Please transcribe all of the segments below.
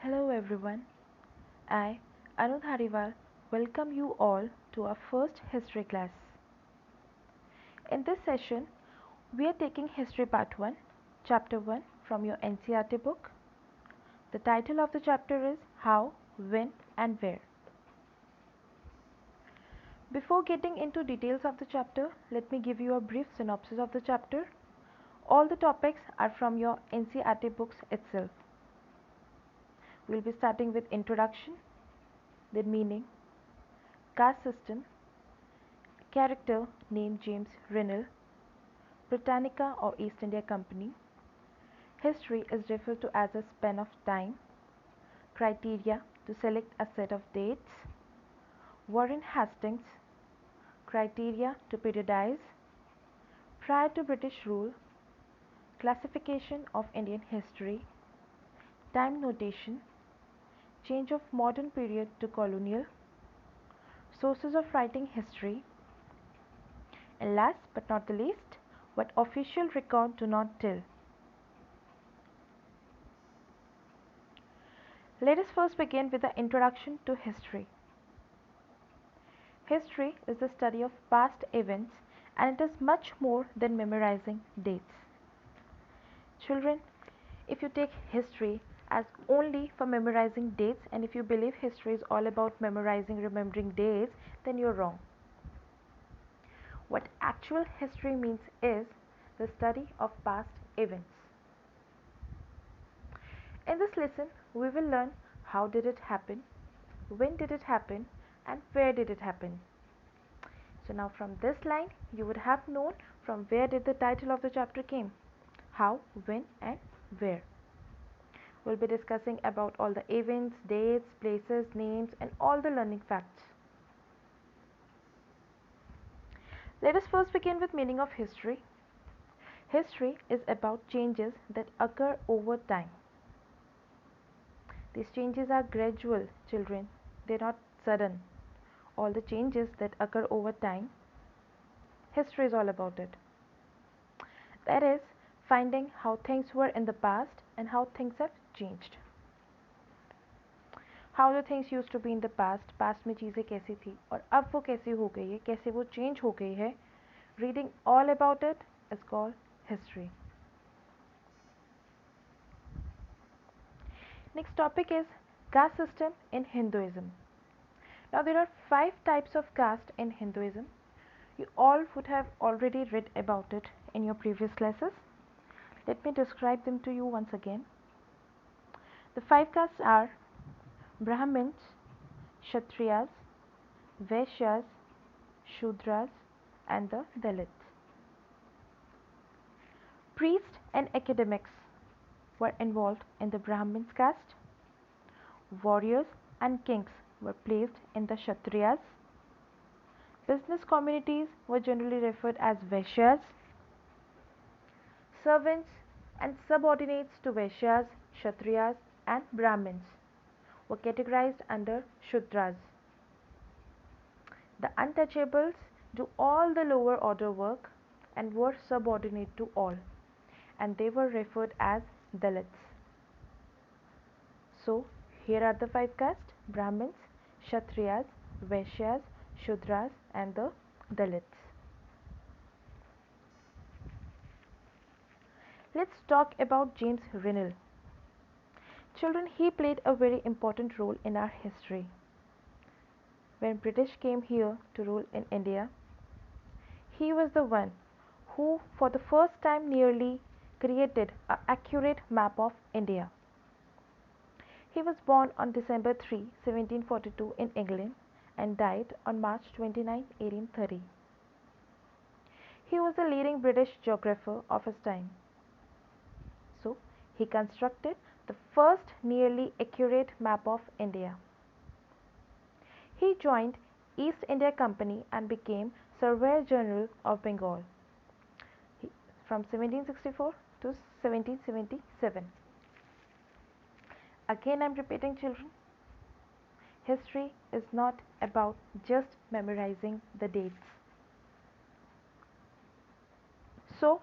Hello everyone. I, Anu Dhariwal, welcome you all to our first history class. In this session, we are taking History Part 1, Chapter 1 from your NCERT book. The title of the chapter is How, When and Where. Before getting into details of the chapter, let me give you a brief synopsis of the chapter. All the topics are from your NCERT books itself. We'll be starting with introduction, then meaning, caste system, character named James Rinnell, Britannica or East India Company. History is referred to as a span of time. Criteria to select a set of dates. Warren Hastings. Criteria to periodize. Prior to British rule. Classification of Indian history. Time notation. Change of modern period to colonial. Sources of writing history. And last but not the least, what official record do not tell. Let us first begin with the introduction to history. History is the study of past events and it is much more than memorizing dates. Children, if you take history as only for memorizing dates and if you believe history is all about memorizing, remembering dates, then you're wrong. What actual history means is the study of past events. In this lesson, we will learn how did it happen, when did it happen, and where did it happen. So now from this line, you would have known from where did the title of the chapter came. How, when, and where. We'll be discussing about all the events, dates, places, names, and all the learning facts. Let us first begin with meaning of history. History is about changes that occur over time. These changes are gradual, children. They're not sudden. All the changes that occur over time, history is all about it. That is, finding how things were in the past and how things have changed. How the things used to be in the past में चीज़ें कैसी थी और अब वो कैसी हो गई है, कैसे वो चेंज हो गई है. Reading all about it is called history. Next topic is caste system in Hinduism. Now there are 5 types of caste in Hinduism. You all would have already read about it in your previous classes. Let me describe them to you once again. The 5 castes are Brahmins, Kshatriyas, Vaishyas, Shudras, and the Dalits. Priests and academics were involved in the Brahmins caste. Warriors and kings were placed in the Kshatriyas. Business communities were generally referred as Vaishyas. Servants and subordinates to Vaishyas, Kshatriyas, and Brahmins were categorized under Shudras. The untouchables do all the lower order work and were subordinate to all, and they were referred as Dalits. So, here are the 5 castes: Brahmins, Kshatriyas, Vaishyas, Shudras, and the Dalits. Let's talk about James Rinnell. Children, he played a very important role in our history. When British came here to rule in India, he was the one who for the first time nearly created an accurate map of India. He was born on December 3, 1742 in England and died on March 29, 1830. He was a leading British geographer of his time. So, he constructed the first nearly accurate map of India. He joined East India Company and became Surveyor General of Bengal from 1764 to 1777. Again, I am repeating, children, history is not about just memorizing the dates. So,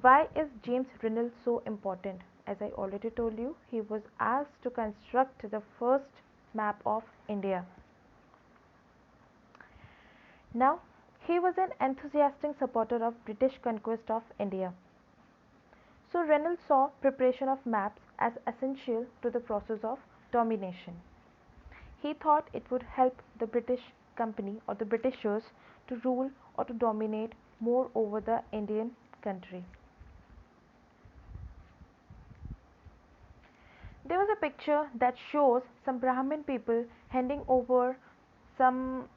why is James Rinnell so important? as I already told you, he was asked to construct the first map of India. Now, he was an enthusiastic supporter of British conquest of India. So Reynolds saw preparation of maps as essential to the process of domination. He thought it would help the British Company or the Britishers to rule or to dominate more over the Indian country. There was a picture that shows some Brahmin people handing over some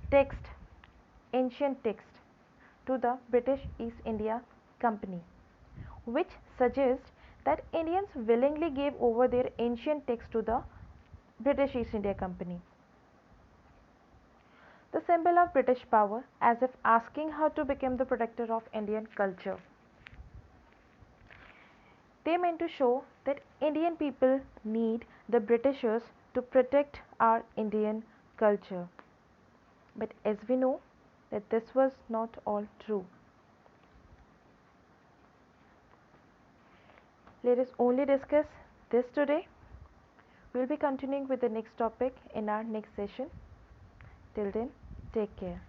text, ancient text, to the British East India Company, which suggests that Indians willingly gave over their ancient text to the British East India Company. The symbol of British power, as if asking her to become the protector of Indian culture. They meant to show that Indian people need the Britishers to protect our Indian culture. But as we know that this was not all true. Let us only discuss this today. We'll be continuing with the next topic in our next session. Till then, take care.